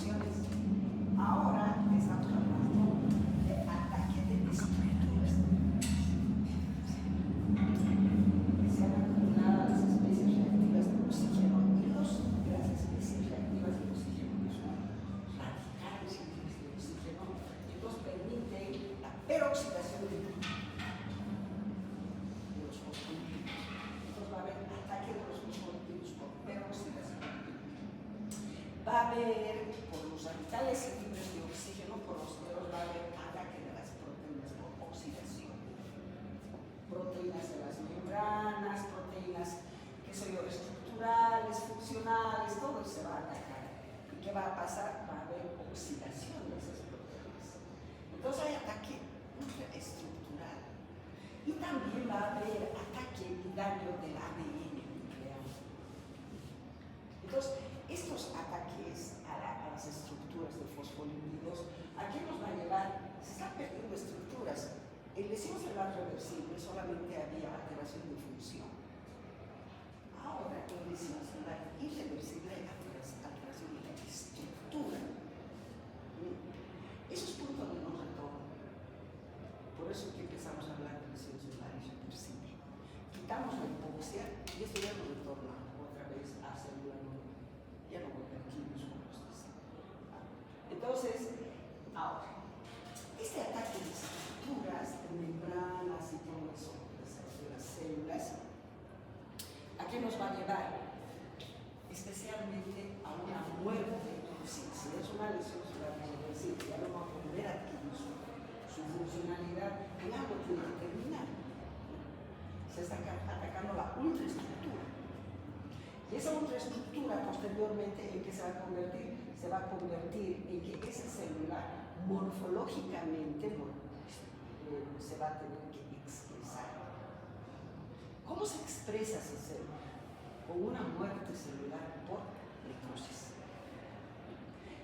funciones. Ahora estamos hablando de ataque de estructuras. Se han acumulado las especies reactivas de oxígeno y las especies reactivas de oxígeno que son radicales libres de oxígeno, y nos permiten la peroxidación de los fosfolípidos. Entonces va a haber ataque de los fosfolípidos por peroxidación. Va a haber, por los radicales libres de oxígeno, por los dedos, va a haber ataque de las proteínas por oxidación. Proteínas de las membranas, proteínas, qué sé yo, estructurales, funcionales, todo se va a atacar. ¿Y qué va a pasar? Va a haber oxidación de esas proteínas. Entonces hay ataque estructural. Y también va a haber ataque y daño del ADN nuclear. Entonces, estos ataques a las estructuras de fosfolípidos, ¿a qué nos va a llevar? Se están perdiendo estructuras. En lesión celular reversible solamente había alteración de función. Ahora, en lesión celular irreversible hay alteración de la estructura. Eso es punto de no retorno. Por eso que empezamos a hablar de lesión celular irreversible. Quitamos la hipoxia y esto ya nos retorna otra vez a célula nueva. Ya no voy a ver químicos como ustedes. Entonces, ahora, este ataque de estructuras, de membranas y todo eso, de las células, ¿a qué nos va a llevar? Especialmente a una muerte. Si es una lesión celular irreversible, ya no va a volver a adquirir su funcionalidad, el algo tiene que terminar. Se está atacando la ultraestructura. Y esa ultraestructura posteriormente, ¿en qué se va a convertir? Se va a convertir en que esa célula morfológicamente se va a tener que expresar. ¿Cómo se expresa esa célula? Con una muerte celular por necrosis.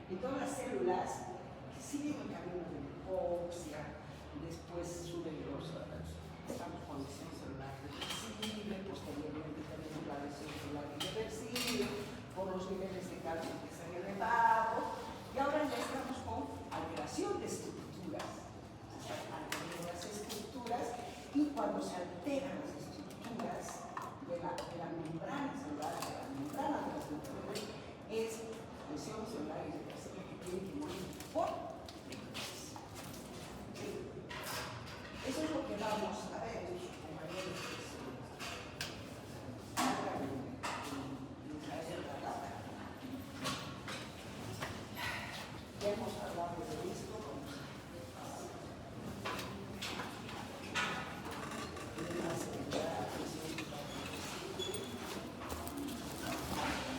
Y todas las células que siguen el camino de la hipoxia, después suben estamos con lesión celular reversible, posteriormente tenemos la lesión celular irreversible por los niveles de calcio que se han elevado, y ahora ya estamos con alteración de estructuras. Se están alterando las estructuras, y cuando se alteran las estructuras de la membrana celular, de la membrana de las neutrones, es lesión celular irreversible que tiene que morir por necrosis. Eso es lo que vamos a ver en sus compañeros de ya hemos hablado de esto.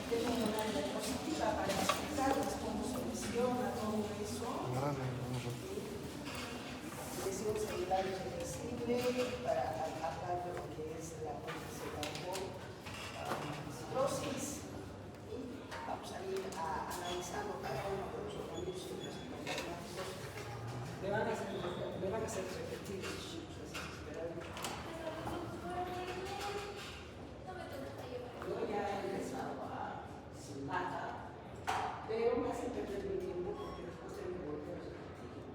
Tengo una diapositiva para explicarles cómo se menciona todo eso. Lesión celular irreversible, para hablar de lo que es la muerte celular por cirrosis. Vamos a ir analizando cada uno de los organismos internos. Me van a hacer repetir esos chicos. Yo ya he empezado a sin mata, pero me hacen perder mi tiempo porque después tengo que volver a repetir.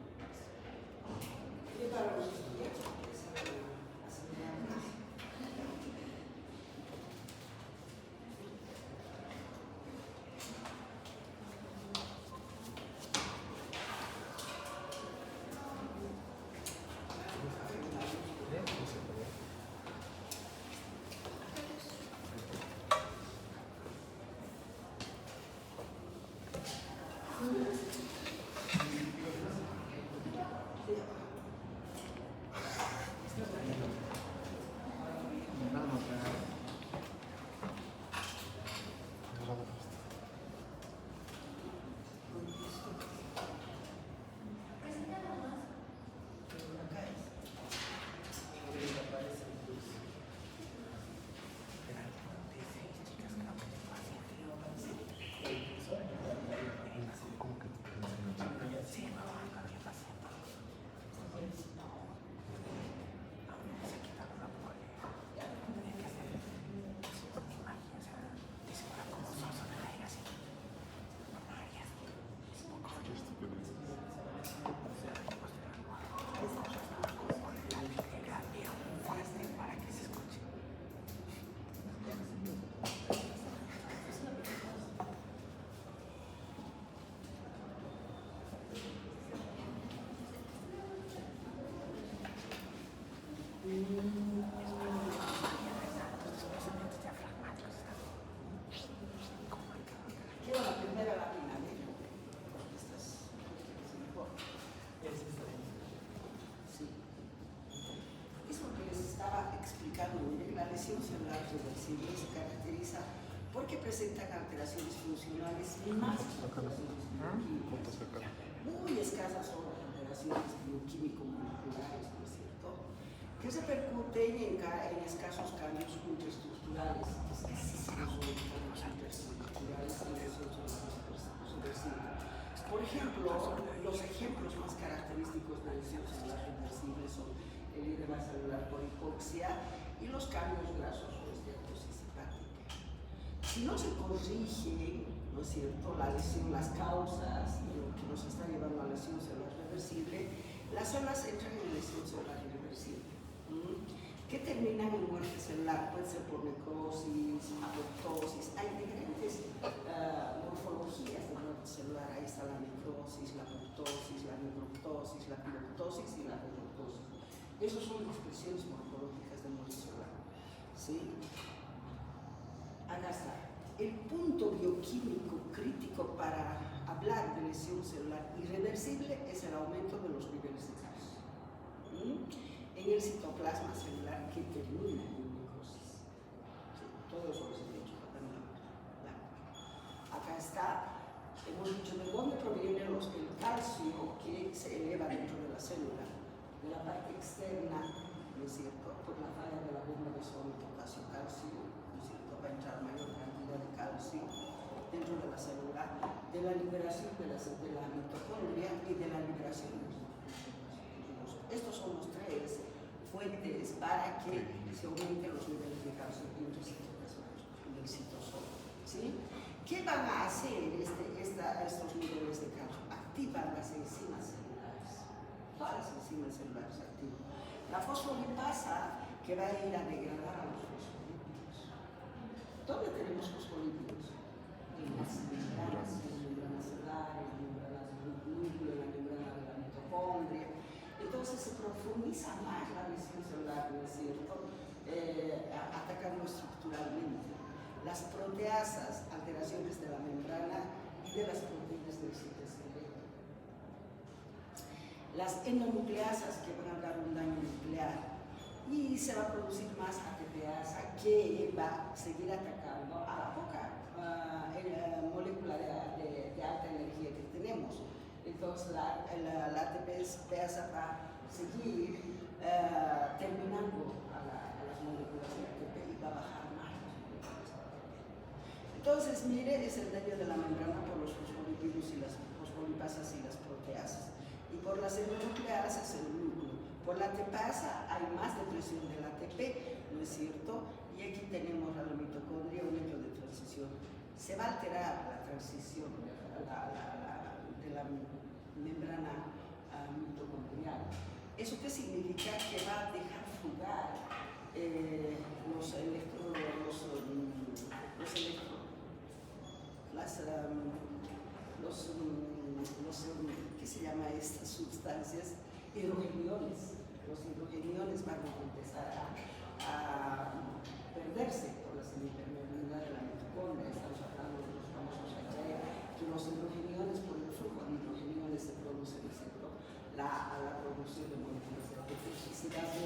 Y para los estudiantes que se van a asimilar más. lesión celular reversible se caracteriza porque presentan alteraciones funcionales más muy escasas son las alteraciones bioquímico-moleculares, ¿no es cierto?, que repercuten en escasos cambios ultraestructurales, escasísimos cambios ultraestructurales en lesión celular reversible. Por ejemplo, los ejemplos más característicos de lesión celular reversible son el edema celular por hipoxia y los cambios grasos o esteatosis hepática. Si no se corrige, ¿no es cierto?, la lesión, las causas de lo que nos está llevando a lesión celular reversible, las células entran en lesión celular irreversible, que terminan en muerte celular, puede ser por necrosis, apoptosis, hay diferentes morfologías de muerte celular, ahí está la necrosis, la apoptosis, la necroptosis, la piroptosis y la apoptosis. Esas son expresiones morfológicas de muerte celular, ¿sí? Acá está. El punto bioquímico crítico para hablar de lesión celular irreversible es el aumento de los niveles de calcio en el citoplasma celular que termina en necrosis. Sí, todo eso lo he dicho también. Acá está. Hemos dicho de dónde proviene el calcio que se eleva dentro de la célula, de la parte externa, ¿no es cierto?, por la falla de la bomba de sodio, potasio, calcio, ¿no es cierto?, va a entrar mayor cantidad de calcio dentro de la célula, de la liberación de la mitocondria y de la liberación de los glúcidos. Estos son los tres fuentes para que se aumenten los niveles de calcio en el citosol, ¿sí? ¿Qué van a hacer estos niveles de calcio? Activan las enzimas celulares, todas las enzimas celulares activan. La fosfolipasa que va a ir a degradar a los fosfolípidos. ¿Dónde tenemos fosfolípidos? En las membranas celulares, en membranas del núcleo, en la membrana de la mitocondria. Entonces se profundiza más la lesión celular, ¿no es cierto?, atacando estructuralmente. Las proteasas, alteraciones de la membrana y de las proteínas del citosqueleto. Las endonucleasas que van a dar un daño nuclear. Y se va a producir más ATPasa que va a seguir atacando a la poca molécula de alta energía que tenemos. Entonces la ATPasa va a seguir terminando a las moléculas de ATP y va a bajar más. Entonces, mire, es el daño de la membrana por los fosfolípidos y las fosfolipasas y las proteasas. Y por las endonucleasas, el núcleo. Por la ATPasa hay más depresión del ATP, ¿no es cierto? Y aquí tenemos a la mitocondria, un hecho de transición. Se va a alterar la transición de la membrana mitocondrial. ¿Eso qué significa? Que va a dejar fugar los ¿qué se llama estas sustancias? Hidrogeniones. Los hidrogeniones van a empezar a perderse por la semipermeabilidad de la mitocondria. Estamos hablando de los famosos HA, que los hidrogeniones, por el flujo de hidrogeniones se producen, ¿cierto?, la producción de moléculas de toxicidad de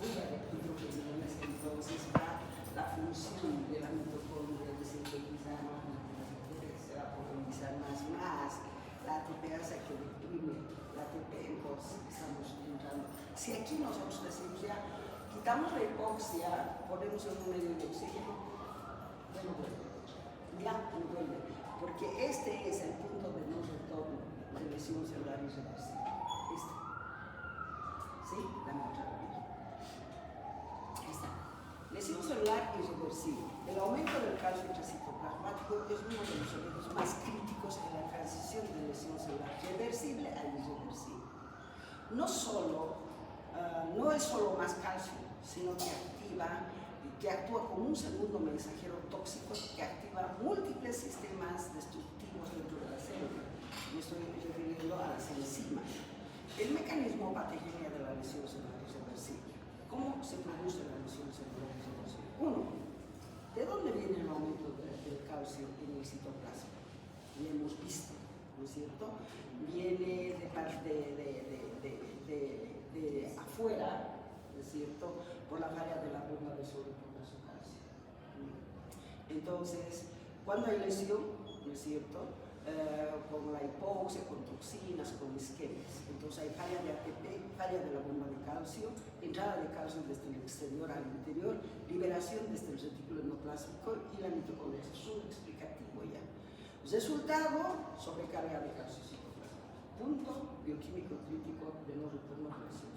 fuga de hidrogeniones. Entonces va la función de la mitocondria de sintetizar más moléculas de ATP, se va a profundizar más la ATPasa que deprime la ATP. Entonces estamos entrando. Si aquí nosotros decimos ya, quitamos la hipoxia, ponemos en un medio de oxígeno, ya no vuelve, porque este es el punto de no retorno de lesión celular irreversible. ¿Sí? Dame otra vez. Ahí está. Lesión celular irreversible. El aumento del calcio intracitoplasmático es uno de los eventos más críticos en la transición de lesión celular reversible a irreversible. No es solo más calcio, sino que actúa como un segundo mensajero tóxico que activa múltiples sistemas destructivos dentro de la célula. Me estoy refiriendo a las enzimas. El mecanismo patógeno de la lesión celular irreversible. ¿Cómo se produce la lesión celular irreversible? Uno, ¿de dónde viene el aumento del calcio en el citoplasma? Lo hemos visto, ¿no es cierto? Viene de parte de afuera, ¿no es cierto? Por la falla de la bomba de sodio por su calcio. Entonces, cuando hay lesión, ¿no es cierto? Con la hipoxia, con toxinas, con isquemias. Entonces hay falla de ATP, falla de la bomba de calcio, entrada de calcio desde el exterior al interior, liberación desde el retículo endoplásmico y la mitocondria. Es un explicativo ya. Resultado, sobrecarga de calcio citoplasmático. Punto bioquímico crítico de no retorno a lesión.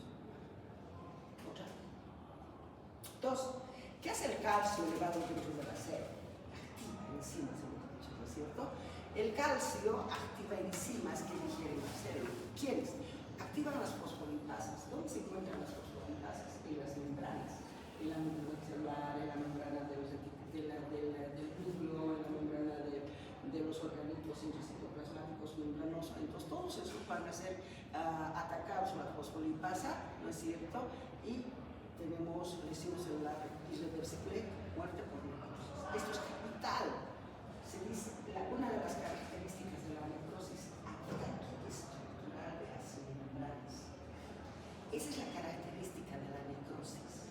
Otra. Dos, ¿qué hace el calcio elevado dentro de la célula? Activa enzimas, ¿no es cierto? El calcio activa enzimas que digieren la célula. ¿Quiénes? Activan las fosfolipasas. ¿Dónde se encuentran las fosfolipasas? En las membranas. En la membrana celular, en la membrana del núcleo, en la membrana de los organismos intracitoplasmáticos membranosos. Entonces, todos esos van a ser atacados por la fosfolipasa, ¿no es cierto? Y tenemos lesión celular irreversible, muerte por necrosis. Esto es capital. Se dice, una de las características de la necrosis, ataque estructural de las membranas. Esa es la característica de la necrosis,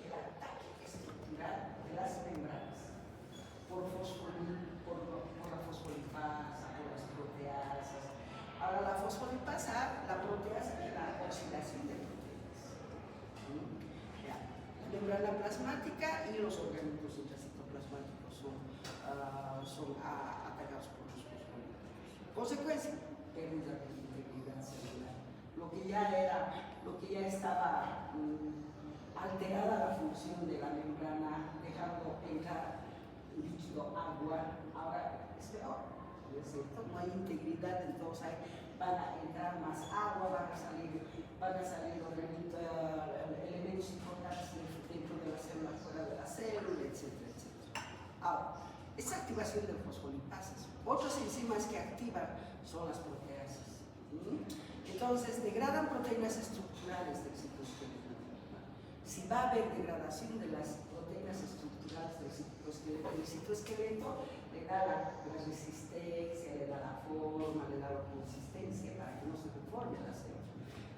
el ataque estructural de las membranas por la fosfolipasa, por las proteasas. Ahora, la fosfolipasa, la proteasa es la oxidación de proteínas. La membrana plasmática y los organismos intracitoplasmáticos son atacados por los fosfolípidos. Consecuencia, pérdida de integridad celular. Lo que ya estaba alterada la función de la membrana, dejando entrar líquido, agua, ahora es peor, ¿no es cierto? No hay integridad, entonces van a entrar más agua, van a salir elementos importantes dentro de la célula, fuera de la célula, etcétera, etcétera. Ahora, esa activación de fosfolipasas. Otras enzimas que activan son las proteasas. Entonces, degradan proteínas estructurales del citoesqueleto. Si va a haber degradación de las proteínas estructurales del citoesqueleto, el citoesqueleto le da la resistencia, le da la forma, le da la consistencia para que no se deforme la célula.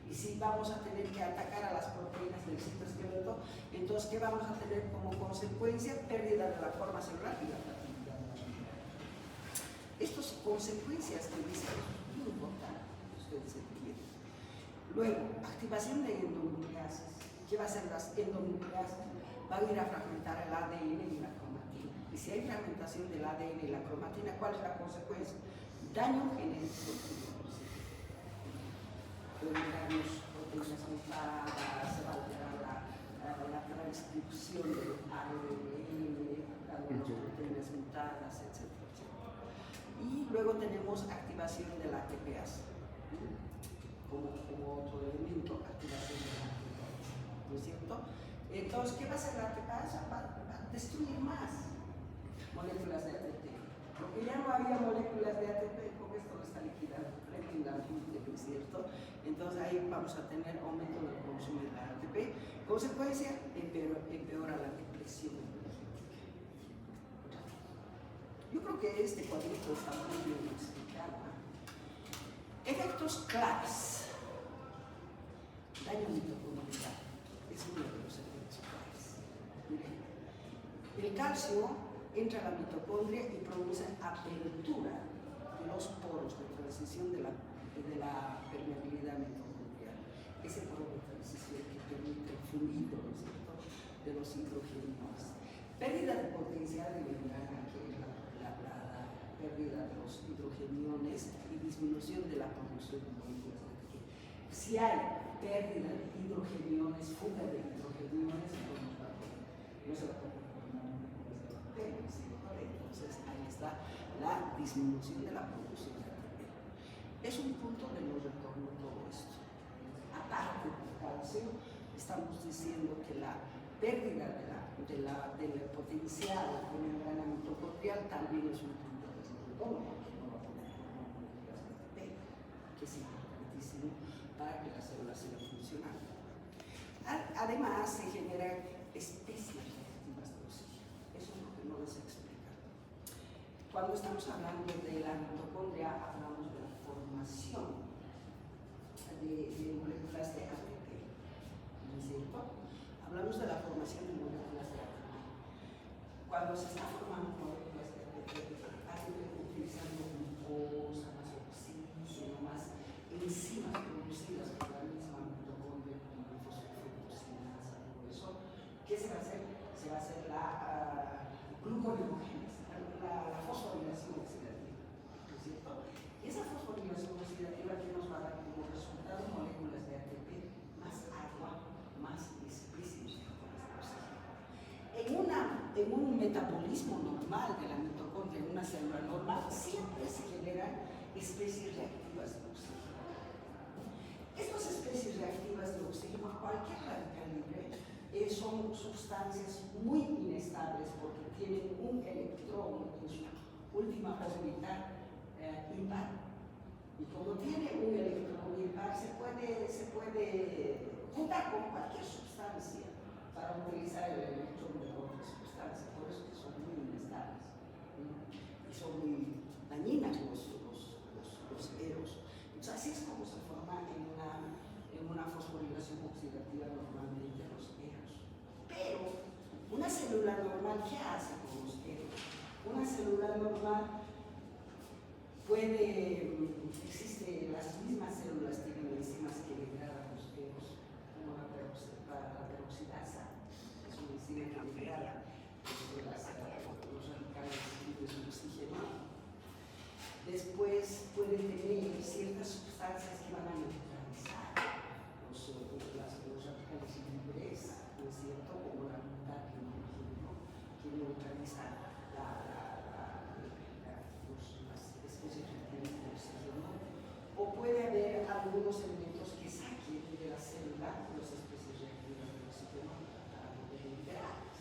Y si vamos a tener que atacar a las proteínas del citoesqueleto, entonces, ¿qué vamos a tener como consecuencia? Pérdida de la forma celular y la fragilidad de la membrana. Estas consecuencias que dicen es muy importante, ustedes entienden. Luego, activación de endonucleases. ¿Qué va a hacer las endonucleases? Van a ir a fragmentar el ADN y la cromatina. Y si hay fragmentación del ADN y la cromatina, ¿cuál es la consecuencia? Daño genético. Pueden darnos proteínas mutadas, se va a alterar la transcripción del ARN, dando proteínas mutadas, etc. Y luego tenemos activación de la ATPase, como otro elemento, activación de la ATPase, ¿no es cierto? Entonces, ¿qué va a hacer la ATPase? Va a destruir más moléculas de ATP. Porque ya no había moléculas de ATP, porque esto lo está liquidando rápidamente, ¿no es cierto? Entonces ahí vamos a tener aumento del consumo de la ATP. Consecuencia, empeora la depresión energética. Yo creo que este cuadrito está muy bien explicado. Efectos claves. Daño mitocondrial es uno de los efectos claves. Miren, el calcio entra a la mitocondria y produce apertura de los poros de transición de la permeabilidad mitocondrial. Ese poro de transición que permite el fluido, ¿no es cierto?, de los hidrogeniones. Pérdida de potencial de membrana, que es la pérdida de los hidrogeniones y disminución de la producción de moléculas de ATP. Si hay pérdida de hidrogeniones, fuga de hidrogeniones, no se va a poder formar moléculas de ATP, ¿no es cierto? Entonces ahí está la disminución de la producción de ATP. Es un punto de no retorno todo esto. Aparte del calcio, estamos diciendo que la pérdida del potencial de membrana mitocondrial también es un punto de no retorno, porque no va a poder formar moléculas de ATP, que es importantísimo para que la célula siga funcionando. Además, se generan especies reactivas de oxígeno. Eso es lo que no les he explicado. Cuando estamos hablando de la mitocondria, hablamos de la formación de moléculas de ATP, ¿no ¿no es cierto? Hablamos de la formación de moléculas de ATP. Cuando se está formando moléculas de ATP, utilizando glucosa, más oxígeno, más enzimas producidas por la misma mitocondria como fosforutinasa, todo eso, ¿qué se va a hacer? Se va a hacer la gluconeogénesis, la fosforilación oxidativa, ¿no es cierto? Y esa fosforilación oxidativa que nos va a dar como resultado moléculas de ATP más agua, más especies de oxígeno. En un metabolismo normal de la mitocondria, en una célula normal, siempre se generan especies reactivas de oxígeno. Estas especies reactivas de oxígeno, cualquier radical libre, son sustancias muy inestables porque tienen un electrón en su última órbita impar. Y como tiene un electrón impar, se puede juntar con cualquier sustancia para utilizar el electrón de otra sustancia. Por eso que son muy inestables, ¿no? Y son muy dañinas los eros. Entonces, así es como se forma en una fosforilación oxidativa normalmente los eros. Pero una célula normal, ¿qué hace con los eros? Una célula normal las mismas células tienen enzimas que degradan los eros, como la peroxidasa, que es una enzima que degrada los radicales libres de oxígeno. Después pueden tener ciertas sustancias que van a neutralizar los radicales libres, ¿no es cierto? Como la glutatión, por ejemplo, que neutraliza las especies reactivas de oxígeno. O puede haber algunos elementos que saquen de la célula las especies reactivas de oxígeno para poder liberarlas.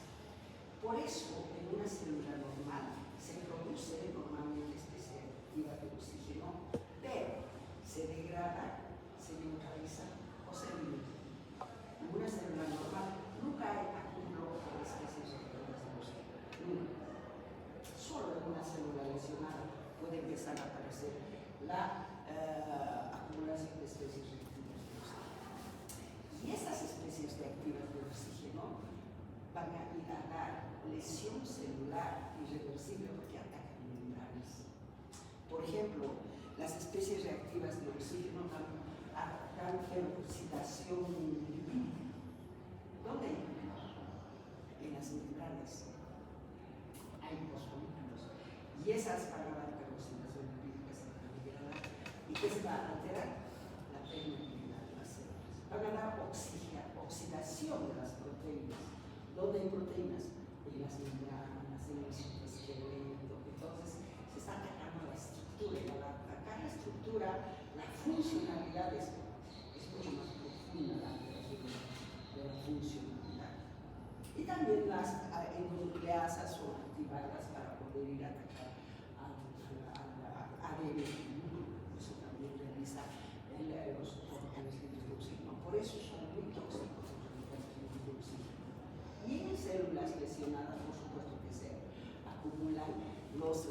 Por eso, en una célula normal se produce normalmente especie reactiva de oxígeno, pero se degrada, se neutraliza o se elimina. En una célula normal nunca hay acúmulo de especies reactivas de oxígeno. Nunca. Solo en una célula lesionada puede empezar a aparecer la acumulación de especies reactivas de oxígeno. Y estas especies reactivas de oxígeno van a ir a dar lesión celular irreversible porque atacan membranas. Por ejemplo, las especies reactivas de oxígeno dan peroxidación lipídica. ¿Dónde hay? En las membranas. Hay fosfolípidos. Y esas van a dar peroxidación lipídica, se van a liberar. ¿Y qué se va a alterar? La permeabilidad de las células. Van a dar oxidación de las proteínas. ¿Dónde hay proteínas? En las membranas, en el citoesqueleto. Entonces, se está atacando la estructura. Y al atacar la estructura, la funcionalidad es mucho más profunda la alteración de la funcionalidad. Y también las endonucleasas son activadas para poder ir a atacar al ADN. Eso también realiza los radicales libres de oxígeno. Por eso son muy tóxicos los radicales libres de oxígeno. Y en células lesionadas, por supuesto que se acumulan los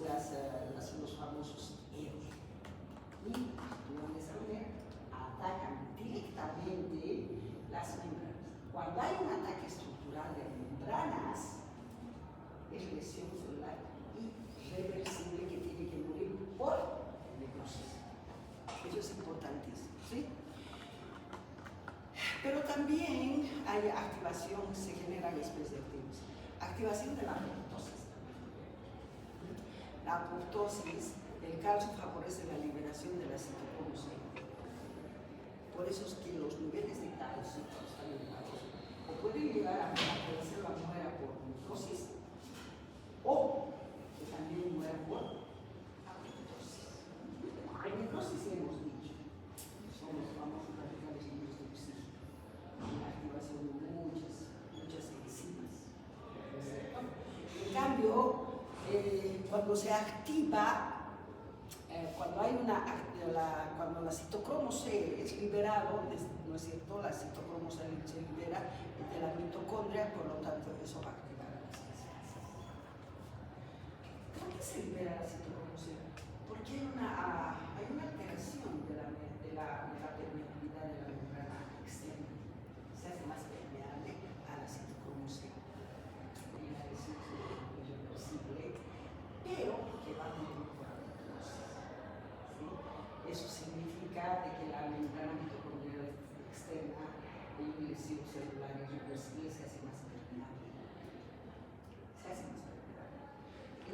famosos eros. Y actúan de esa manera, atacan directamente las membranas. Cuando hay un ataque estructural de membranas, es lesión celular irreversible que tiene que morir por necrosis. Eso es importantísimo, ¿sí? Pero también hay activación, se generan especies activas. Activación de la apoptosis. La apoptosis, el calcio favorece la liberación de la citocromo C. Por eso es que los niveles de calcio están elevados. O pueden llegar a que la célula muera por necrosis, o que también muera por apoptosis. Por necrosis ya hemos dicho, son los famosos radicales libres de oxígeno. La activación de muchas enzimas. En cambio, cuando se activa, cuando la citocromo C es liberado, ¿no es cierto? La citocromo C se libera de la mitocondria, por lo tanto eso va a activar a las enzimas. ¿Por qué se libera la citocromo C? Porque hay una alteración de la permeabilidad de la membrana externa. Se hace más pequeña. lesión celular irreversible se hace más permeable. Se hace más permeable.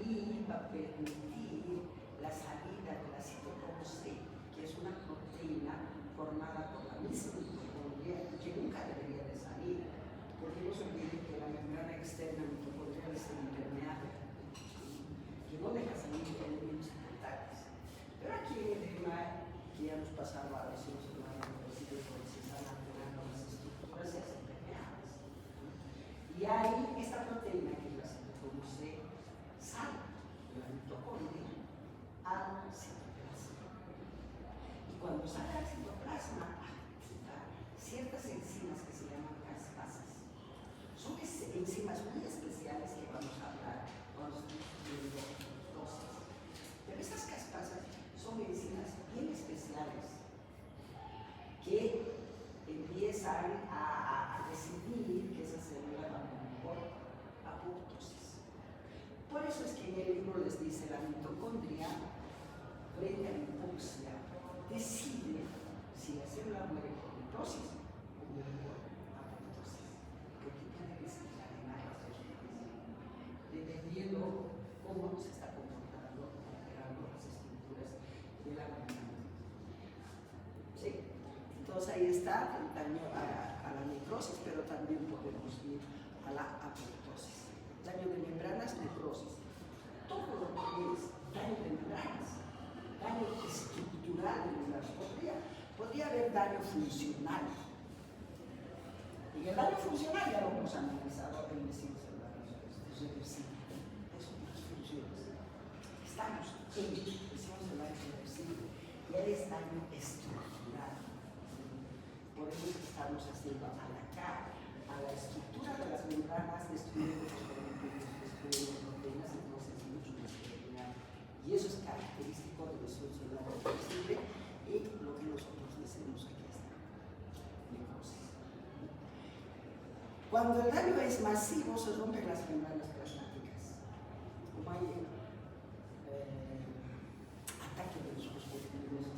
Y va a permitir la salida de la citocromo C, que es una proteína formada por la misma mitocondria que nunca debería de salir, porque no se olviden que la membrana externa mitocondrial es impermeable, que no deja salir elementos importantes. Pero aquí en el tema que ya nos pasaba a la lesión celular irreversible, donde se están alterando las estructuras, se hacen permeables. Y ahí esta proteína, que es la citocromo C, sale de la mitocondria al citoplasma. Y cuando sale al citoplasma, activa ciertas enzimas que se llaman caspasas. Son enzimas muy especiales que vamos a hablar cuando estamos viendo dosis. Pero estas caspasas son enzimas bien especiales que empiezan a decidir que esa célula va a morir por apoptosis. Por eso es que en el libro les dice la mitocondria frente a la hipoxia decide si la célula muere por mitosis o muere por apoptosis, porque tiene que ser la dependiendo cómo se está comportando, alterando las estructuras de la membrana. ¿Sí? Entonces ahí está el daño a la necrosis, pero también podemos ir a la apoptosis. Daño de membranas, necrosis. Todo lo que es daño de membranas, daño estructural de membranas, podría haber daño funcional. Y el daño funcional ya lo hemos analizado en lesión celular irreversible. Eso son las funciones. Estamos en lesión celular irreversible y es daño estructural. Por eso es que estamos haciendo atacar a la estructura de las membranas, destruyendo los proteínas, entonces es mucho más determinado. Y eso es característico de lesión celular irreversible y lo que nosotros decimos aquí está, necrosis. Cuando el daño es masivo, se rompen las membranas plasmáticas. Como hay ataque de los fosfolípidos,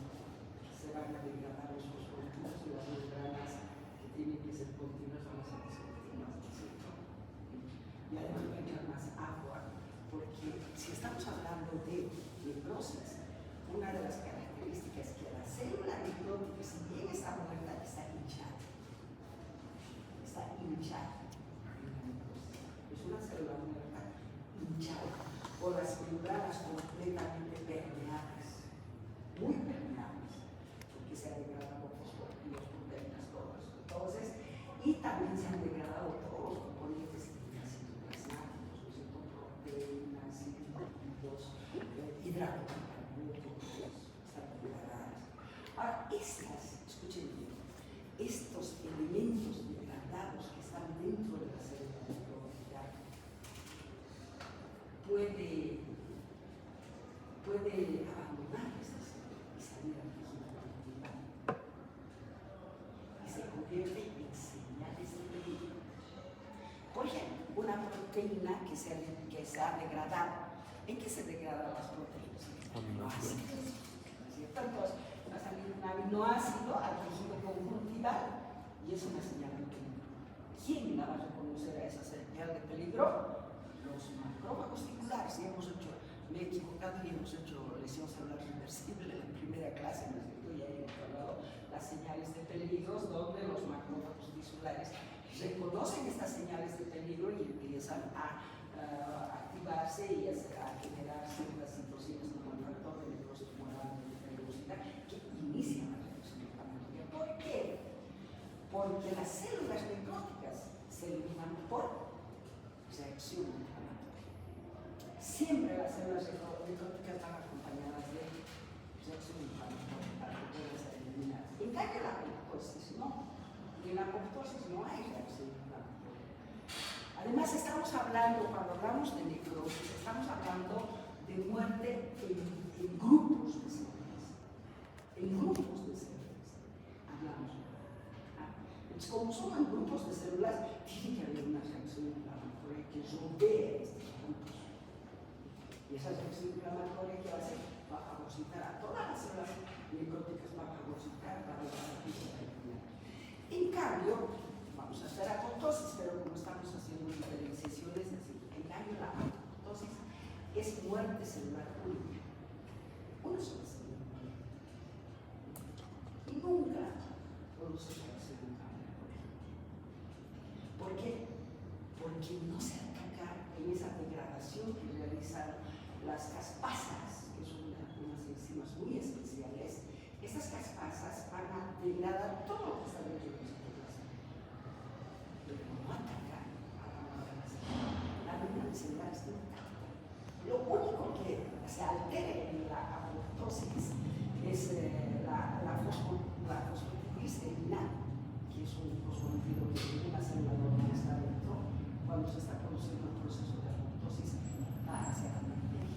se van a degradar los fosfolípidos y las membranas que tienen que ser continuas van a ser discontinuas. Y además va a echar más agua, porque si estamos hablando de necrosis, una de las características es que la célula necrótica, si bien está muerta, está hinchada. Está hinchada. Es una célula muerta hinchada, o las membranas completamente permeables, muy permeables, porque se ha degradado fosfolípidos, proteínas, todo eso. Entonces, y también se han degradado todos los componentes citoplasmáticos, proteínas, lípidos, hidratocarburos, están degradadas. Ahora, escuchen bien, estos elementos degradados que están dentro de la célula necrótica puede abandonar esta célula y salir al tejido conjuntival y se convierte en señales de peligro. Por ejemplo, una proteína que se ha degradado. ¿En qué se degradan las proteínas? Aminoácidos. ¿Cierto? Entonces, va a salir un aminoácido al tejido conjuntival y es una señal de peligro. ¿Quién la va a reconocer a esa señal de peligro? Los macrófagos ticulares. Me he equivocado y hemos hecho lesión celular irreversible en la primera clase, ¿no es cierto? Y ahí hemos hablado las señales de peligro, donde los macrófagos tisulares reconocen estas señales de peligro y empiezan a activarse y a generar ciertas citocinas como el factor de necrosis tumoral de peligrosidad que inician la reacción inflamatoria. ¿Por qué? Porque las células necróticas se eliminan por reacción inflamatoria. Siempre las células necróticas van acompañadas de reacción inflamatoria para que puedan ser eliminadas. En cambio, la apoptosis no. En la apoptosis no hay reacción inflamatoria. Además, estamos hablando, cuando hablamos de necrosis, estamos hablando de muerte en grupos de células. En grupos de células. Hablamos. Entonces, como son en grupos de células, tiene que haber una reacción inflamatoria que rodee estos grupos. Y esa reacción inflamatoria que hace va a fagocitar a todas las células necróticas, va a fagocitar para la eliminar. En cambio, vamos a hacer apoptosis, pero como estamos haciendo diferenciaciones, así, en cambio la apoptosis es muerte celular única, una sola célula, y nunca produce un cambio. ¿Por qué? Porque no se ataca en esa degradación que realizan las caspasas, que son unas enzimas muy especiales. Esas caspasas van a degradar todo lo que está dentro de nuestro plasma, pero no atacan a la membrana celular. La membrana celular está intacta. Lo único que se altera en la apoptosis es la fosfodiglicerina, que es un fosfolípido que tiene una célula normal está dentro. Cuando se está produciendo el proceso de apoptosis, va hacia la membrana.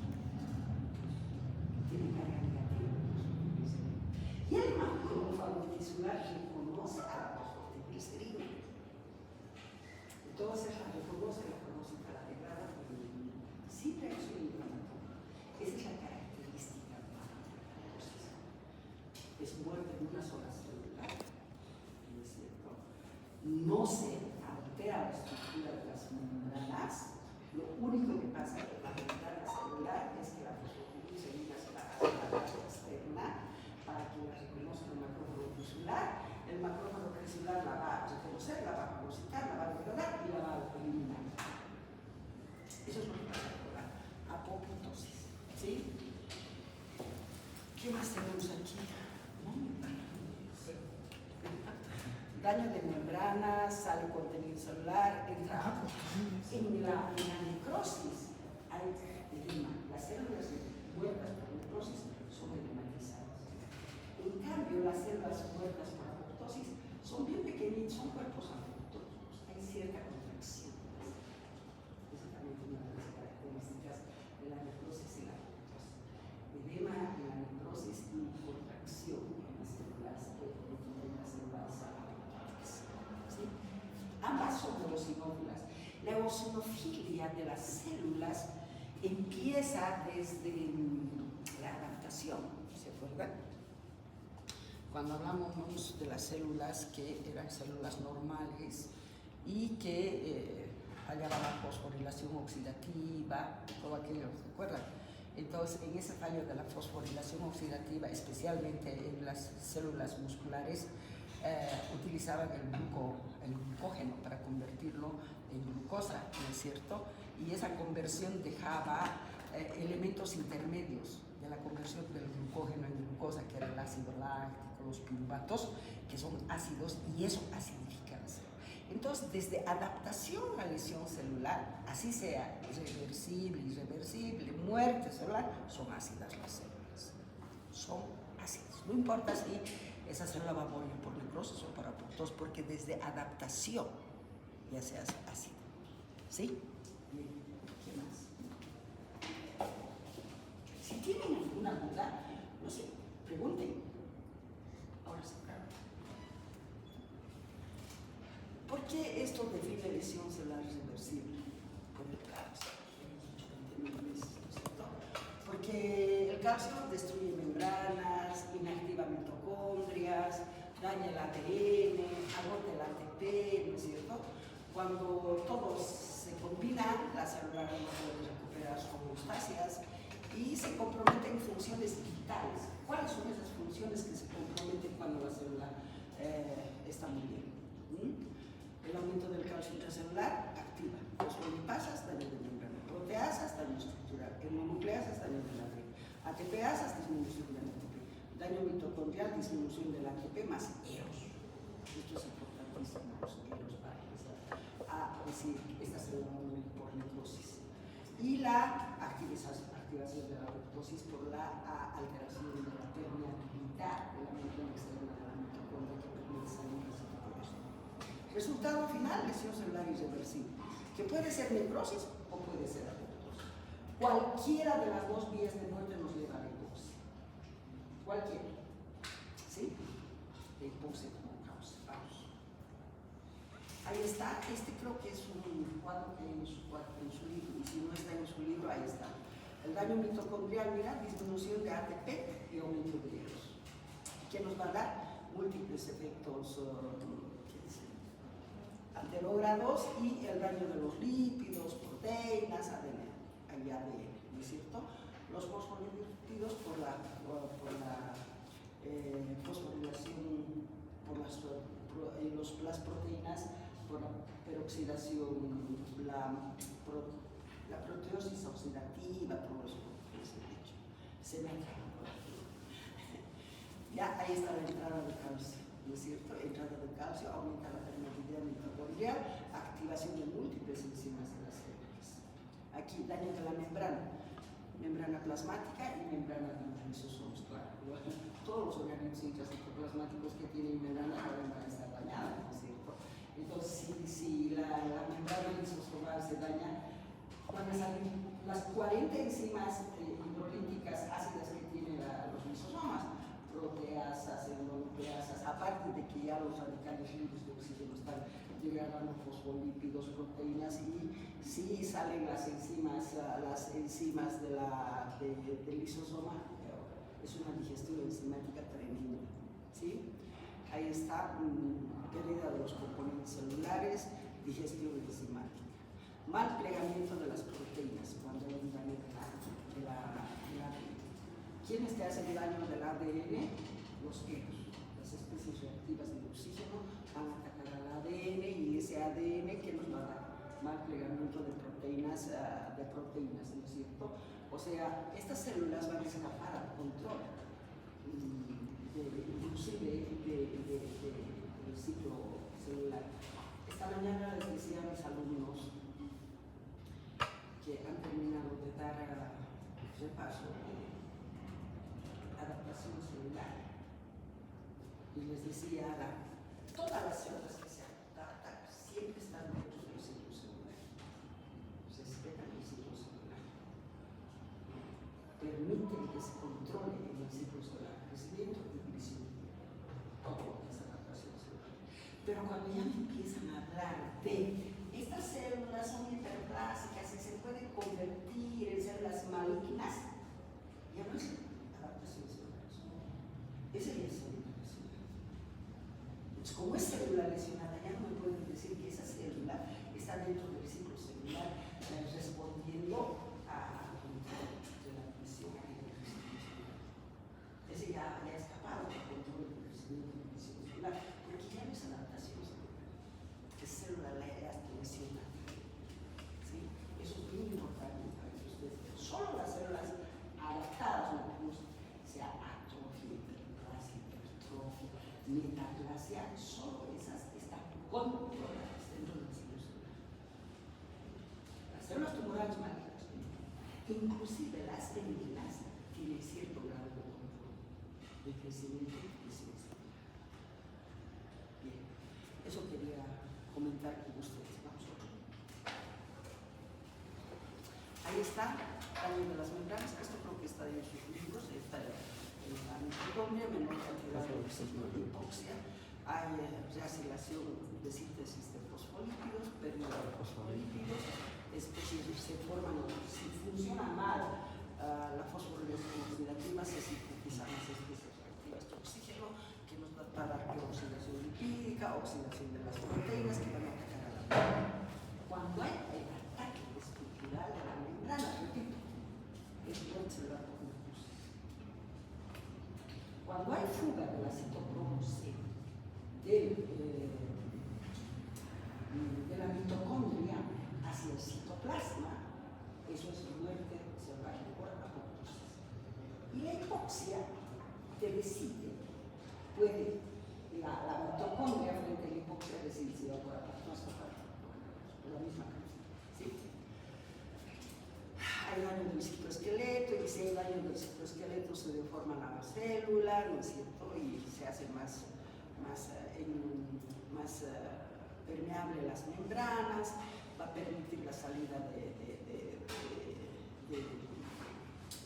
Tiene carga negativa de fosfodiglicerina. Y el macrófago tisular reconoce a la fosfodiglicerina. Entonces la reconoce y la degrada por el simple acción inflamatoria. Esa es la característica de la apoptosis. Es muerte de una sola célula, ¿no es cierto? No se altera la estructura de las membranas. Lo único que pasa en la membrana celular es que la fosfodiglicerina se la hace a la externa para que la reconozca el macrófago tisular. El macrófago tisular la va a reconocer, la va a fagocitar, la va a degradar y la va a eliminar. Eso es lo que pasa con la apoptosis, ¿sí? ¿Qué más tenemos aquí? Daño de membranas, sale contenido celular, entra en la necrosis. Hay edema. Las células muertas por necrosis son edematizadas. En cambio, las células muertas por apoptosis son bien pequeñitas, son cuerpos apoptóticos. Hay cierta contracción. Esa también es una de las características de la necrosis y la apoptosis. Edema en la necrosis y contracción en las células apoptóticas. ¿Sí? Ambas son eosinófilas. La eosinofilia de las células empieza desde la adaptación, ¿se acuerdan? Cuando hablamos de las células que eran células normales y que fallaban la fosforilación oxidativa, todo aquello, ¿se acuerdan? Entonces, en ese fallo de la fosforilación oxidativa, especialmente en las células musculares, utilizaban el glucógeno para convertirlo en glucosa, ¿no es cierto? Y esa conversión dejaba elementos intermedios de la conversión del glucógeno en glucosa, que era el ácido láctico, los piruvatos, que son ácidos, y eso acidifica la célula. Entonces, desde adaptación a lesión celular, así sea reversible, irreversible, muerte celular, son ácidas las células. Son ácidas. No importa si esa célula va a morir por necrosis o por apoptosis, porque desde adaptación ya se hace ácida. ¿Sí? ¿Qué más? Si tienen alguna duda, no sé, pregunten. Ahora sí, claro. ¿Por qué esto define lesión celular irreversible? Por el calcio. Porque el calcio destruye membranas, inactiva mitocondrias, daña el ADN, agota el ATP, ¿no es cierto? Cuando todos se combinan, la célula no puede recuperar sus homeostasias y se comprometen funciones vitales. ¿Cuáles son esas funciones que se comprometen cuando la célula está muy bien? El aumento del calcio intracelular activa fosfolipasas, daño de membrana, proteasas, daño estructural, hemonucleasas, daño del ADN, ATPasas, disminución del ATP, daño mitocondrial, disminución del ATP más EROS. Esto es importantísimo, los EROS para empezar a decir esta célula muere por necrosis. Y la activación de la apoptosis por la alteración de la permeabilidad de la membrana externa de la mitocondria que permite salir de ese proceso. Resultado final, lesión celular irreversible, que puede ser necrosis o puede ser apoptosis. Cualquiera de las dos vías de muerte nos lleva a la hipoxia. Cualquiera. ¿Sí? La hipoxia como causa. Vamos. Ahí está. Este creo que es un cuadro que hay en su libro, y si no está en su libro, ahí está. El daño mitocondrial, mira, disminución de ATP y aumento de EROS, que nos va a dar múltiples efectos anterógrados y el daño de los lípidos, proteínas, ADN y ADN, ¿no es cierto? Los fosfolípidos por la fosforilación, las proteínas por la peroxidación, la proteosis oxidativa, todo eso que les he dicho. Se me acaba. Ya ahí está la entrada de calcio, ¿no es cierto? Entrada de calcio aumenta la permeabilidad mitocondrial, activación de múltiples enzimas de las células. Aquí daño de la membrana plasmática y membrana de los lisosomas, claro. Todos los organismos intracitoplasmáticos que tienen membrana van a estar dañadas, ¿no es cierto? Entonces, si la membrana lisosomal se daña, van a salir las 40 enzimas hidrolíticas ácidas que tienen los lisosomas, proteasas, endonucleasas, aparte de que ya los radicales libres de oxígeno están llegando fosfolípidos, proteínas, y sí salen las enzimas del lisosoma. Es una digestión enzimática tremenda, ¿sí? Ahí está, pérdida de los componentes celulares, digestión enzimática. Mal plegamiento de las proteínas cuando hay un daño del ADN. ¿Quiénes te hacen daño del ADN? Los virus. Las especies reactivas del oxígeno van a atacar al ADN y ese ADN que nos va a dar mal plegamiento de proteínas, ¿no es cierto? O sea, estas células van a escapar al control, inclusive del ciclo celular. Esta mañana les decía a mis alumnos que han terminado de dar repaso de adaptación celular, y les decía, todas las células que se adaptan siempre están dentro del ciclo celular, respetan el ciclo celular, permiten que se controle en el ciclo celular, crecimiento y división, todo lo que es adaptación celular. Pero cuando ya me empiezan a hablar de estas células son hiperplásicas y se pueden convertir en células malignas, ya no es adaptación celular, esa ya es célula lesionada. Entonces, como es célula lesionada, ya no me pueden decir que esa célula está dentro del ciclo celular respondiendo a control de la división y del crecimiento celular. Ese ya ha escapado del control del crecimiento y del crecimiento celular, porque ya no es adaptación celular, es célula lesionada. ¿Sí? Eso es muy importante para que ustedes vean. Solo las células adaptadas, sea atrofia, hiperplasia, hipertrofia, metaplasia, solo esas están controladas dentro del ciclo celular. Las células tumorales malignas, inclusive las benignas, tienen cierto grado de control de crecimiento y crecimiento celular. Bien, eso quería comentar con ustedes. Vamos a otro. Ahí está, daño de las membranas. Esto creo que está en sus libros. Está en la mitocondria, menor cantidad de oxígeno de hipoxia. Hay reacilación de síntesis de fosfolípidos, pérdida de fosfolípidos, especies se forman, si funciona mal la fosforilación oxidativa, se sintetizan las especies reactivas de oxígeno, que nos va a dar oxidación lipídica, oxidación de las proteínas que van a atacar a la membrana. Cuando hay el ataque estructural de la membrana, repito, es donde se le va a poner necrosis. Cuando hay fuga de la citocromo C de la mitocondria hacia el citoplasma, eso es muerte celular por apoptosis. Y la hipoxia decide, puede la mitocondria frente a la hipoxia decide si va por apoptosis o la misma cantidad. ¿Sí? Hay daño del citoesqueleto, y si hay daño del citoesqueleto se deforma la célula, ¿no es cierto? Y se hace más permeable las membranas, va a permitir la salida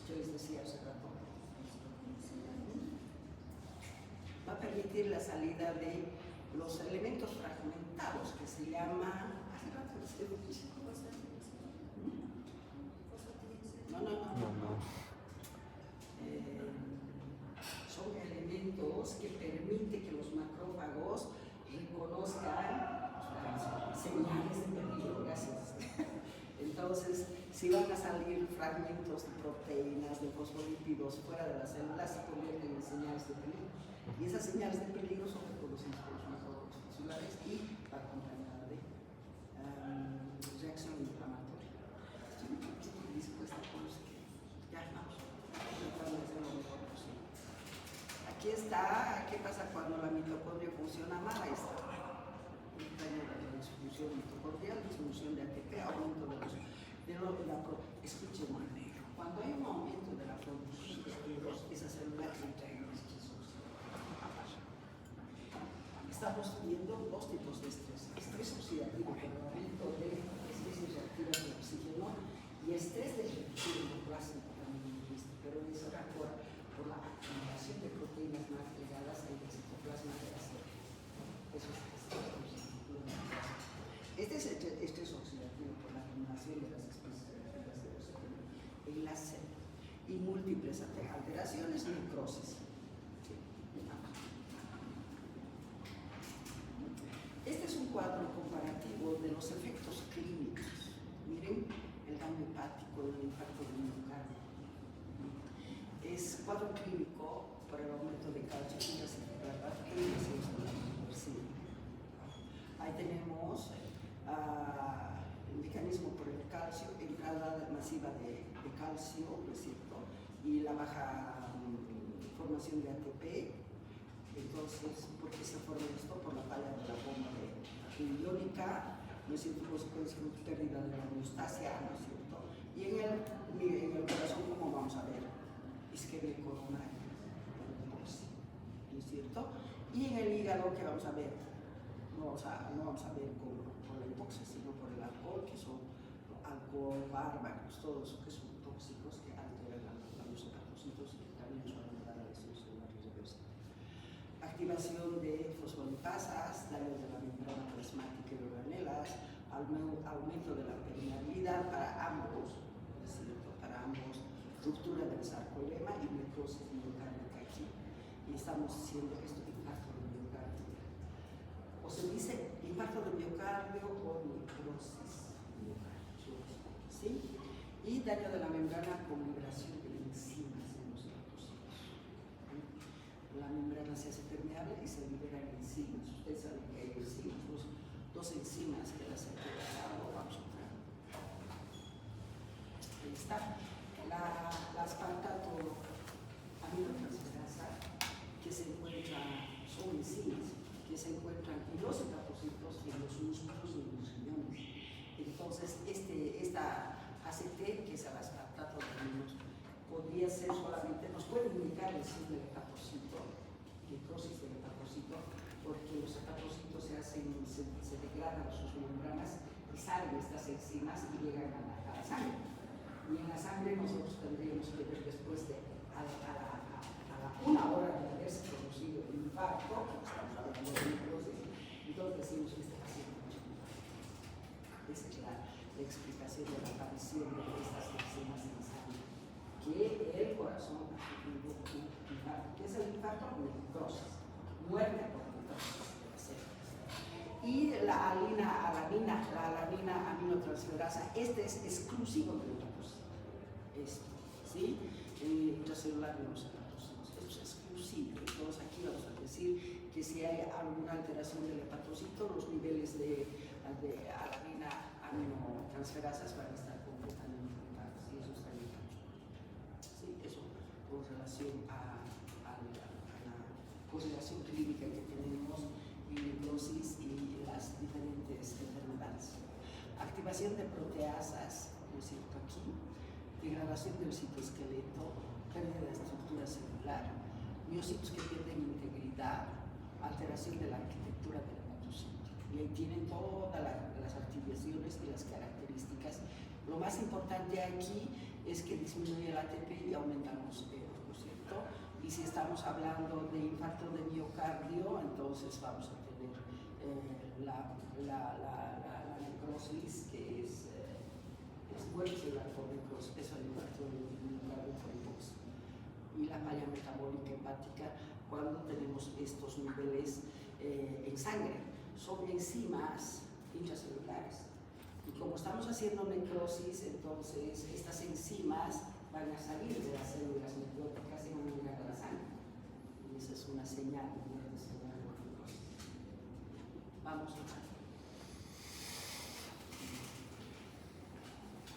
yo les decía hace rato, va a permitir la salida de los elementos fragmentados que se llama, hace rato les digo, no. Son elementos que permiten que los macrófagos reconozcan señales de peligro, gracias. Entonces, si van a salir fragmentos de proteínas, de fosfolípidos fuera de las células, se convierten en señales de peligro. Y esas señales de peligro son reconocidas por los macrófagos tisulares y va acompañada de reacción inflamatoria. Estoy dispuesta con los que ya vamos, tratando de hacer lo mejor posible. Aquí está, ¿qué pasa cuando la mitocondria funciona mal? Ahí está. La disminución mitocondrial, disminución de ATP, aumento de la escuchen, cuando hay un aumento de la producción de esclerosis, esa célula entra en esquizosis. Estamos viendo dos tipos de estrés: estrés oxidativo por el aumento de especies reactivas de oxígeno y estrés de reducción endoplasmático también visto, pero es por la acumulación de proteínas más ligadas al citoplasma de la célula. Eso es estrés oxidativo. Este es el estrés oxidativo por la acumulación de las especies reactivas de oxígeno en la célula y múltiples alteraciones, necrosis. Este es un cuadro comparativo de los efectos clínicos. Miren el daño hepático, el infarto del miocardio. Es cuadro clínico por el aumento de calcio y ahí tenemos el mecanismo por el calcio, entrada masiva de calcio, ¿no es cierto? Y la baja formación de ATP. Entonces, ¿por qué se forma esto? Por la falla de la bomba iónica, ¿no es cierto? Consecuencia de pérdida de la homeostasia, ¿no es cierto? Y en el corazón, ¿cómo vamos a ver? Isquemia coronaria, ¿no es cierto? Y en el hígado, ¿qué vamos a ver? No vamos a ver por la hipoxia, sino por el alcohol, que son alcohol, fármacos, todos que son tóxicos que alteran a los hepatocitos y también suelen dar a la lesión celular irreversible. Activación de fosfolipasas, daño de la membrana plasmática y organelas, aumento de la permeabilidad para ambos, es cierto, para ambos, ruptura del sarcolemma y necrosis miocárdica aquí. Y estamos haciendo esto infarto de miocardio. O se dice infarto de miocardio o necrosis miocardio, ¿sí? Y daño de la membrana con liberación de enzimas en los leucocitos. La membrana se hace permeable y se liberan enzimas. Ustedes saben que hay enzimas, dos enzimas que las agua, vamos a entrar. Ahí está. La aspartato aminotransferasa que se encuentra, son enzimas que se encuentran en los hepatocitos, en los músculos y en los riñones. Entonces, esta ACT, que es el aspartato de aminos, podría ser solamente, nos puede indicar el signo del hepatocito, necrosis del hepatocito, porque los hepatocitos se degradan sus membranas y salen estas enzimas y llegan a la sangre. Y en la sangre nosotros tendríamos que ver después de a la 1 hora de haberse producido el infarto, estamos hablando de necrosis, entonces decimos que está haciendo mucho. Esa es la explicación de la aparición de estas enzimas en sangre. Que el corazón ha sufrido un infarto. ¿Qué es el infarto? Necrosis, muerte por necrosis de las células. Y la alanina aminotransferasa, este es exclusivo de la hepatosis. Esto, ¿sí? Intracelular de los hepatocitos. Esto es exclusivo. Entonces aquí vamos a decir que si hay alguna alteración del hepatocito, los niveles de alanina aminotransferasas van a estar completamente alterados. Y eso está bien. Sí, eso con relación a la correlación clínica que tenemos en necrosis y las diferentes enfermedades. Activación de proteasas, ¿no es cierto? Aquí, degradación del citoesqueleto, pérdida de estructura celular, miocitos que pierden integridad, alteración de la arquitectura del hepatocito. Y ahí tienen todas las activaciones y las características. Lo más importante aquí es que disminuye el ATP y aumentan los peros, ¿no es cierto? Y si estamos hablando de infarto de miocardio, entonces vamos a tener la necrosis, que es muerte celular por necrosis, eso es el infarto de miocardio por hipoxia. Y la falla metabólica hepática cuando tenemos estos niveles en sangre. Son enzimas intracelulares. Y como estamos haciendo necrosis, entonces estas enzimas van a salir de las células necróticas y van a llegar a la sangre. Y esa es una señal de muerte celular por necrosis. Vamos a ver.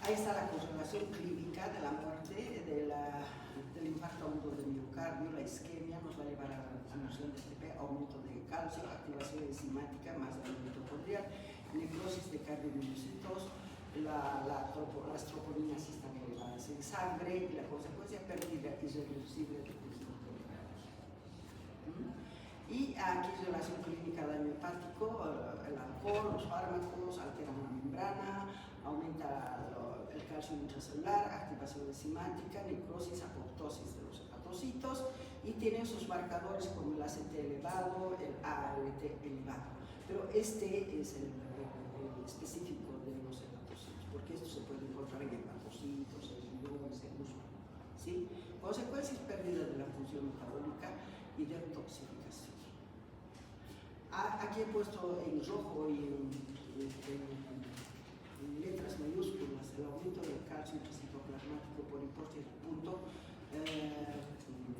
Ahí está la correlación clínica de la muerte, del infarto agudo del miocardio, la isquemia nos va a llevar a la disminución de ATP, aumento de calcio, activación enzimática, más daño mitocondrial, necrosis de cardiomiocitos, las troponinas están elevadas en sangre y la consecuencia pérdida irreversible de tejido cerebral. Y aquí relación clínica daño hepático, el alcohol, los fármacos alteran la membrana, aumenta el calcio intracelular, activación enzimática, necrosis, apoptosis de los hepatocitos y tienen sus marcadores como el ACT elevado, el ALT elevado. Pero este es el específico de los hepatocitos, porque esto se puede encontrar en hepatocitos, en riñones, en músculo. ¿Sí? Consecuencias, pérdida de la función metabólica y detoxificación. Aquí he puesto en rojo y en letras mayúsculas el aumento del calcio intracitoplasmático por importe del punto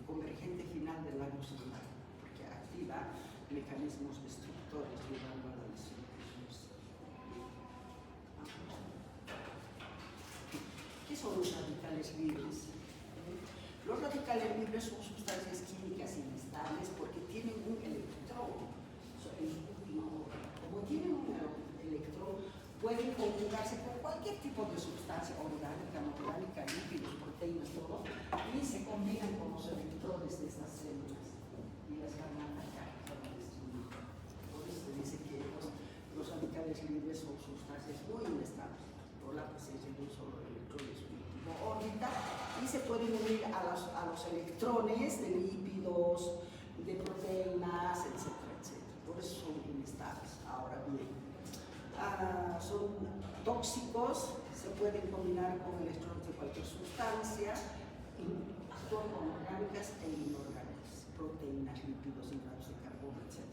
convergente final del daño celular, porque activa mecanismos destructores llevando a la lesión. ¿Qué son los radicales libres? Los radicales libres son sustancias químicas inestables porque tienen un electrón. Como tienen un electrón, pueden conjugarse con cualquier tipo de sustancia orgánica, no orgánica, lípidos, proteínas, todo, y se combinan con los electrones de estas células y las van a atacar para destruir. Por eso se dice que los radicales libres son sustancias muy inestables por la presencia de un solo electrón en su última órbita y se pueden unir a los electrones de lípidos, de proteínas, etcétera, etcétera. Por eso son inestables. Ahora bien, son tóxicos, se pueden combinar con electrones de cualquier sustancia, actúan con orgánicas e inorgánicas, proteínas, lípidos, hidratos de carbono, etc.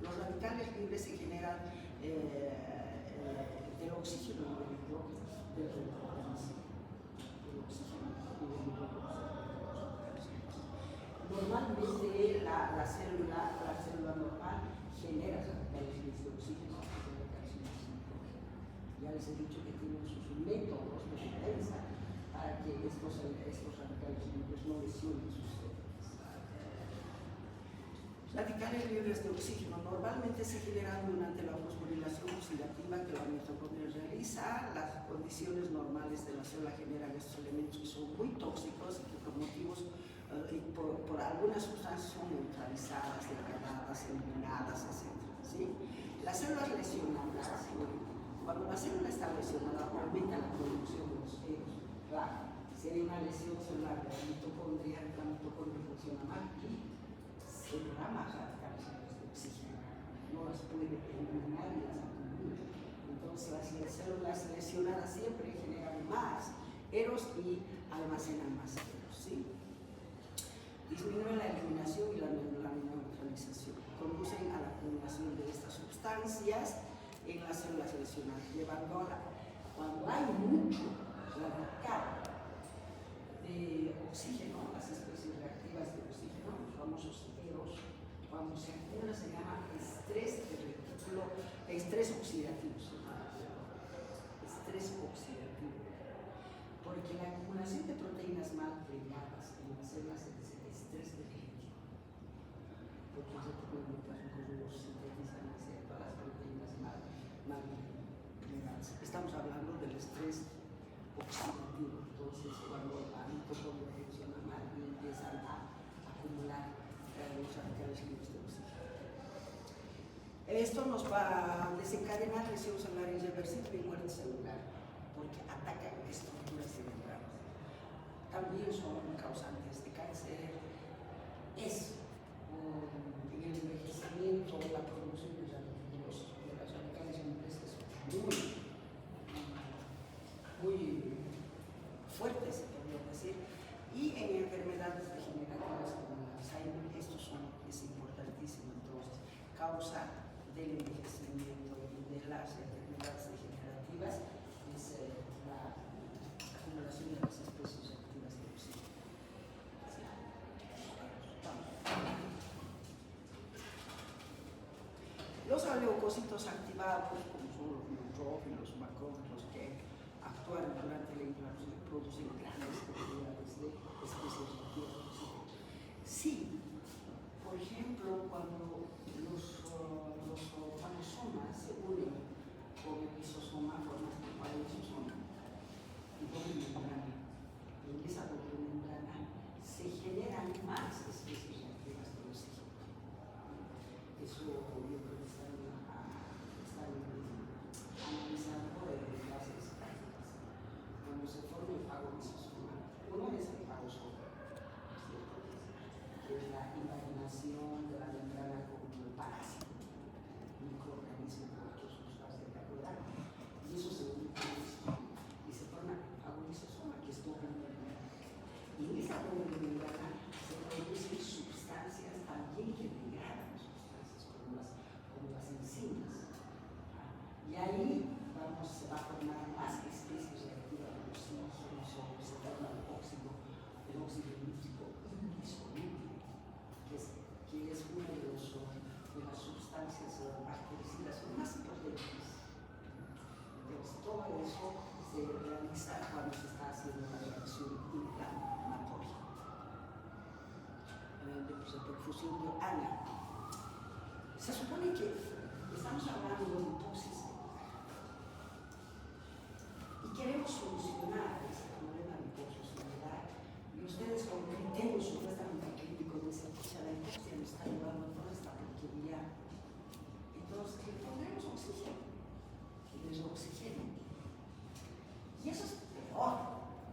Los radicales libres se generan del oxígeno y del hidrógeno, del oxígeno y del hidrógeno. Normalmente la célula normal genera radicales libres de oxígeno. Ya les he dicho que tienen sus métodos de defensa para que estos radicales libres no lesionen sus células. Radicales libres de oxígeno normalmente se generan durante la fosforilación oxidativa que la mitocondria realiza. Las condiciones normales de la célula generan estos elementos que son muy tóxicos y que por motivos por algunas sustancias son neutralizadas, degradadas, eliminadas, etc. ¿Sí? Las células lesionadas, cuando la célula está lesionada, aumenta la producción de los genes. Claro, si hay una lesión celular de la mitocondria funciona mal y se derrama radicales libres de oxígeno. No las puede eliminar y las acumula. Entonces, las células lesionadas siempre generan más eros y almacenan más eros. ¿Sí? Disminuyen la eliminación y la neutralización. Conducen a la acumulación de estas sustancias en las células lesionadas, llevando a cuando hay mucho radical de oxígeno, las especies reactivas de oxígeno, los famosos eros, cuando se acumula se llama estrés de retículo, estrés oxidativo. Estrés oxidativo. Porque la acumulación de proteínas mal plegadas en las células se dice estrés de retículo. Porque ese tipo de microorganismos sintetizan todas las proteínas mal plegadas. Estamos hablando del estrés oxidativo. Entonces, cuando la mitocondria funciona mal y empiezan a acumular los radicales libres de oxígeno. Esto nos va a desencadenar lesión celular irreversible y muerte celular, porque atacan estructuras cerebrales. También son causantes de cáncer. Es en el envejecimiento la producción de las radicales libres es muy fuertes, se podría decir, y en enfermedades degenerativas como el Alzheimer, es importantísimo. Entonces, causa del envejecimiento y de las enfermedades actividades degenerativas es la acumulación de las especies reactivas de oxígeno. Los leucocitos activados, como son los neutrófilos, macrófilos, que actúan durante la inflamación y producen grandes cantidades de especies reactivas de oxígeno. Sí, por ejemplo, cuando los cromosomas se unen con el lisosoma, forman el lisosoma y doble membrana. En esa doble membrana se generan más especies reactivas de oxígeno. Eso yo creo que están analizando las escalas. Cuando se forma el fago lisosoma, uno es el fagosoma, que es la impaginación de la membrana con un parásito, microorganismo que otros usuarios de calidad, y eso se une con el y se forma el fago lisosoma, que es doble membrana. Y en esa doble membrana se producen sustancias también que degradan sustancias como las enzimas. Y ahí se va a formar más especies reactivas de oxígeno, se forma el óxido nítrico indisoluble, que es una de las sustancias bactericidas más potentes. Entonces, todo eso se realiza cuando se está haciendo la reacción inflamatoria de perfusión de Ana. Se supone que estamos hablando de hipoxis y queremos solucionar ese problema de hipoxia, y ustedes con criterios supuestamente críticos dicen que la hipoxia nos está llevando a toda esta porquería. Entonces, le pondremos oxígeno y les oxigeno. Y eso es peor.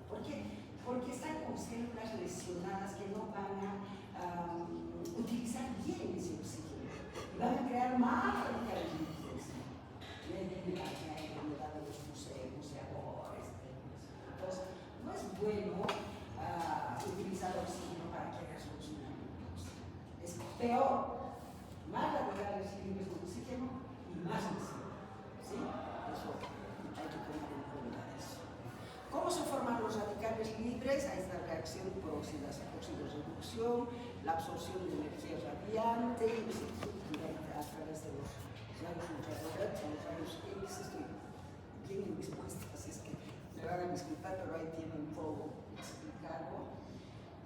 ¿Por qué? Porque están con células lesionadas que no van a utilizar bien ese oxígeno. Y van a crear más radicales libres. La enfermedad de los buceadores. Entonces, no es bueno utilizar oxígeno para que hagas funcionamiento. Es peor. Más radicales libres de oxígeno y más oxígeno. ¿Sí? Eso hay que tomar en cuenta eso. ¿Cómo se forman los radicales libres? A esta reacción por oxidorreducción, la absorción de energía radiante, a través de los rayos ultravioletas, los rayos X. Estoy bien en mis muestras, es que me van a disculpar, pero ahí tienen todo explicado.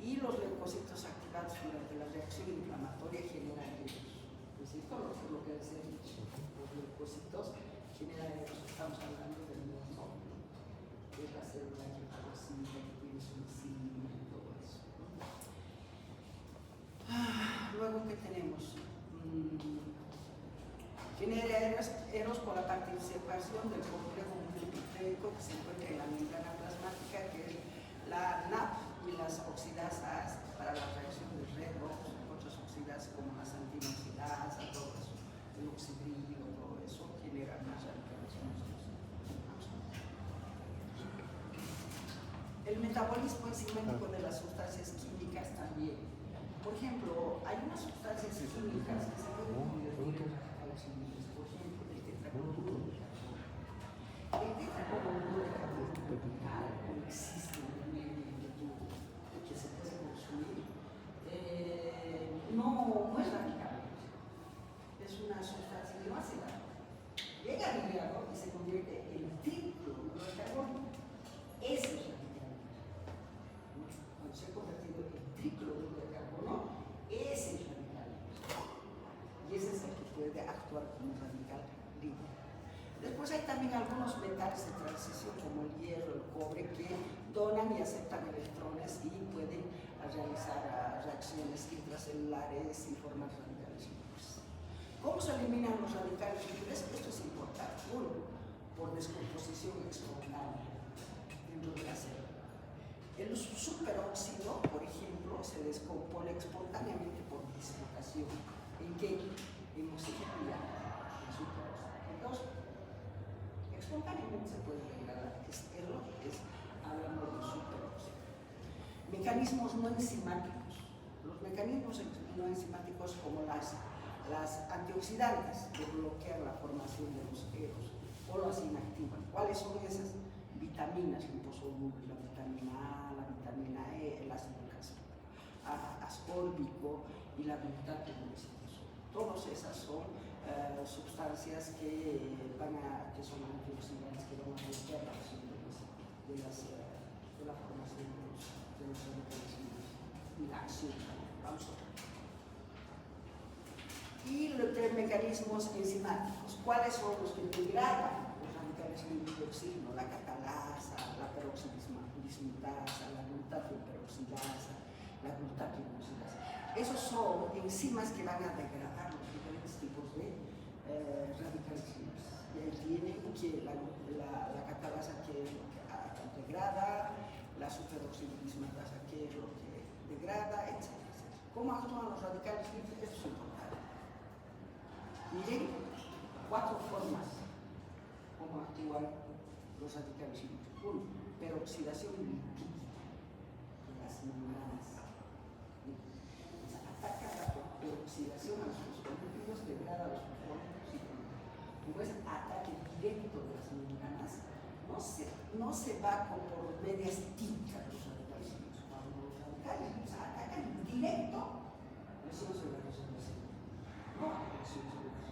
Y los leucocitos activados durante la reacción inflamatoria generan ellos. Lo que les he dicho, los leucocitos generan ellos. Estamos hablando del neutrófilo, que es la célula que fagocita, que tiene su enzima y todo eso. Luego, ¿qué tenemos? Genera eros por la participación del complejo multiplicaico que se encuentra en la membrana plasmática, que es la NAP, y las oxidasas para la reacción del redox, otras oxidasas como las antinoxidasas, todo eso, el oxidrillo, todo eso genera más radicales. El metabolismo enzimático de las sustancias químicas también. Por ejemplo, hay unas sustancias químicas que se pueden convertir en radicales libres. Por ejemplo, el tetracloruro de carbono. El tetracloruro de carbono no existe en el medio que se puede consumir. No es radical. Es una sustancia que no hace daño. Llega al hígado y se convierte en tricloruro de carbono. Ese es radical. Cuando se ha convertido en tricloruro de carbono, ese es radical. Y ese es el que puede actuar como radical libre. Después hay también algunos metales de transición como el hierro, el cobre, que donan y aceptan electrones y pueden realizar reacciones intracelulares y formar radicales libres. ¿Cómo se eliminan los radicales libres? Esto es importante. Uno, por descomposición espontánea dentro de la célula. El superóxido, por ejemplo, se descompone espontáneamente por dislocación. ¿En qué? En oxígeno y agua, en superóxido. Entonces, espontáneamente se puede degradar. Es lo que es hablando de superóxido. Mecanismos no enzimáticos. Los mecanismos no enzimáticos como las antioxidantes que bloquean la formación de los eros, o las inactivan. ¿Cuáles son esas vitaminas liposolubles? La vitamina A, la vitamina E, el ácido ascórbico y la glutato monosacárido. Todas esas son sustancias que son antioxidantes, que van a romper la acción de la formación de los radicales libres y la acción. Vamos a ver. Y los mecanismos enzimáticos. ¿Cuáles son los que degradan los radicales libres de oxígeno? La catalasa, la peroxidismutasa, la glutato peroxidasa, la glutato inositasa. Esos son enzimas que van a degradar los diferentes tipos de radicales libres. Y ahí tienen que la catalasa que degrada, la superoxidismutasa que es lo que degrada, etc. ¿Cómo actúan los radicales libres? Esto es importante. Miren, 4 formas como actúan los radicales libres. 1. Peroxidación lipídica de las membranas. Ataca la peroxidación a los fosfolípidos, degrada los fosfolípidos. Como es ataque directo de las membranas, no se va por medias tintas los radicales libres. Cuando los radicales libres atacan directo, lesión sobre la resolución. No, lesión sobre la resolución.